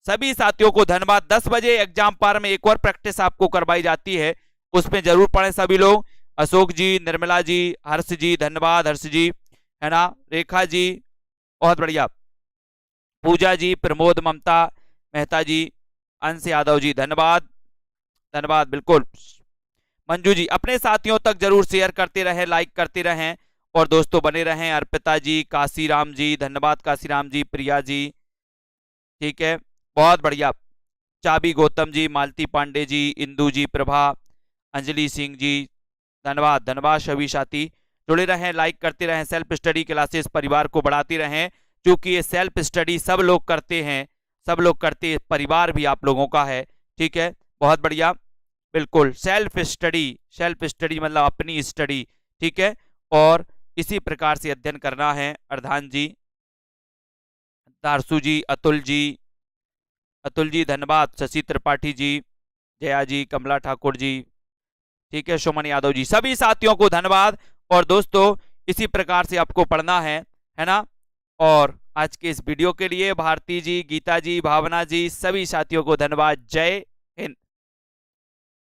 सभी साथियों को धन्यवाद। 10 बजे एग्जाम पार में एक और प्रैक्टिस आपको करवाई जाती है, उसमें जरूर पढ़ें सभी लोग। अशोक जी, निर्मला जी, हर्ष जी, धन्यवाद हर्ष जी, है ना, रेखा जी, बहुत बढ़िया, पूजा जी, प्रमोद, ममता मेहता जी, अंश यादव जी, धन्यवाद, धन्यवाद, बिल्कुल। मंजू जी, अपने साथियों तक जरूर शेयर करते रहें, लाइक करते रहें, और दोस्तों बने रहें। अर्पिता जी, काशीराम जी, धन्यवाद काशीराम जी, प्रिया जी, ठीक है, बहुत बढ़िया, चाबी गौतम जी, मालती पांडे जी, इंदू जी, प्रभा, अंजलि सिंह जी, धन्यवाद, धन्यवाद सभी साथी, जुड़े रहें, लाइक करते रहें, सेल्फ स्टडी क्लासेस परिवार को बढ़ाते रहें, क्योंकि ये सेल्फ स्टडी सब लोग करते हैं, सब लोग करते हैं, परिवार भी आप लोगों का है। ठीक है, बहुत बढ़िया, बिल्कुल, सेल्फ स्टडी, सेल्फ स्टडी मतलब अपनी स्टडी। ठीक है, और इसी प्रकार से अध्ययन करना है। अर्धान जी, दारसू जी, अतुल जी, धन्यवाद, शशि त्रिपाठी जी, जया जी, कमला ठाकुर जी, ठीक है, सुमन यादव जी, सभी साथियों को धन्यवाद। और दोस्तों इसी प्रकार से आपको पढ़ना है ना। और आज के इस वीडियो के लिए भारती जी, गीता जी, भावना जी, सभी साथियों को धन्यवाद। जय